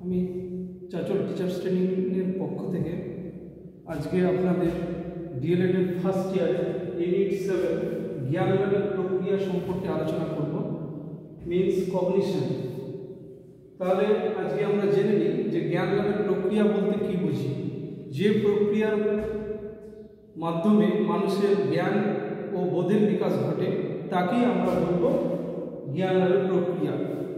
আমি চাচল টিচার্স ট্রেনিংয়ের পক্ষ থেকে আজকে আপনাদের ডিএলএড এর ফার্স্ট ইয়ার ইউনিট 7 জ্ঞান লাভের প্রক্রিয়া সম্পর্কে আলোচনা করব, মিন্স কগনিশন। তাহলে আজকে আমরা জেনে নিই যে জ্ঞান লাভের প্রক্রিয়া বলতে কি বুঝি। যে প্রক্রিয়ার মাধ্যমে মানুষের জ্ঞান ও বোধের বিকাশ ঘটে তাকেই আমরা বলব জ্ঞান লাভের প্রক্রিয়া।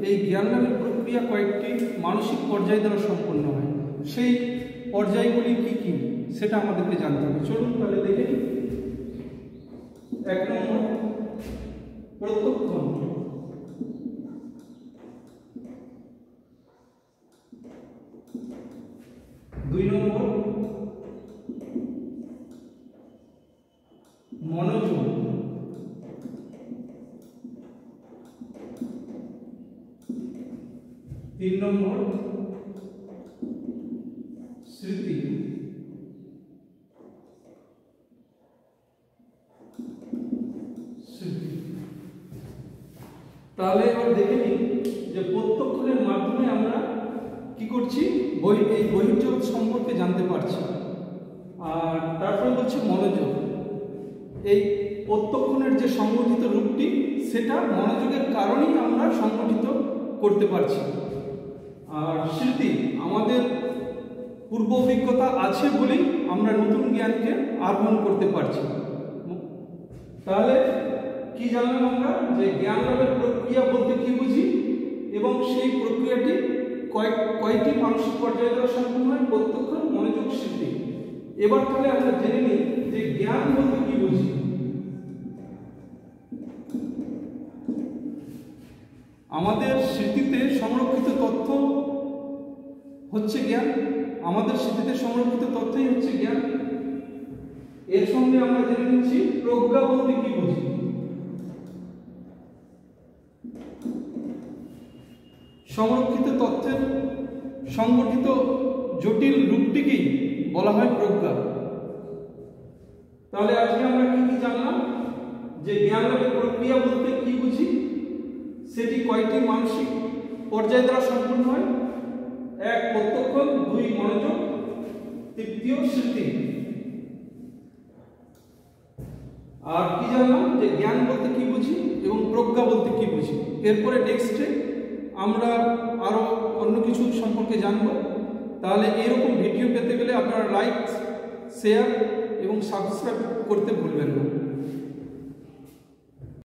এই জ্ঞান লাভের প্রক্রিয়া কয়েকটি মানসিক পর্যায় দ্বারা সম্পন্ন হয়। সেই পর্যায়গুলি কি কি সেটা আমাদেরকে জানতে হবে। চলুন তাহলে দেখে নিই। 1 নম্বর প্রত্যক্ষণ, 2 নম্বর মনোযোগ, 3 নম্বর স্মৃতি, 4 তাহলে এবার দেখে নিই যে প্রত্যক্ষণের মাধ্যমে আমরা কি করছি, এই বহির্জগৎ সম্পর্কে জানতে পারছি। আর তারপরে বলছে মনোযোগ। এই প্রত্যক্ষণের যে সংগঠিত রূপটি সেটা মনোযোগের কারণেই আমরা সংগঠিত করতে পারছি। আর স্মৃতি, আমাদের পূর্ব অভিজ্ঞতা আছে বলেই আমরা নতুন জ্ঞানকে আহরণ করতে পারছি। তাহলে কি জানলাম আমরা, যে জ্ঞান লাভের প্রক্রিয়া বলতে কি বুঝি এবং সেই প্রক্রিয়াটি কয়টি মানসিক পর্যায় দ্বারা সম্পন্ন হয়, প্রত্যক্ষ, মনোযোগ, স্মৃতি। এবার তাহলে আমরা জেনে নিই যে জ্ঞান বলতে কি বুঝি। আমাদের স্মৃতিতে সংরক্ষিত তথ্য হচ্ছে জ্ঞান। আমাদের স্মৃতিতে সংরক্ষিত তথ্যই হচ্ছে জ্ঞান। এর সঙ্গে আমরা জেনে নিচ্ছি প্রজ্ঞা বলতে কি বুঝি। সংরক্ষিত তথ্যের সংগঠিত জটিল রূপটিকেই বলা হয় প্রজ্ঞা। তাহলে আজকে আমরা কি কি জানলাম, যে জ্ঞান লাভের প্রক্রিয়া বলতে কি বুঝি, সেটি কয়টি মানসিক পর্যায় দ্বারা সম্পন্ন হয়। 1 প্রত্যক্ষণ, 2 মনোযোগ, 3 স্মৃতি। আর কি জানলাম, যে জ্ঞান বলতে কি বুঝি এবং প্রজ্ঞা বলতে কি বুঝি। এরপরে নেক্সটে আমরা আরো অন্য কিছু সম্পর্কে জানবো। তাহলে এরকম ভিডিও পেতে গেলে আপনারা লাইক, শেয়ার এবং সাবস্ক্রাইব করতে ভুলবেন না।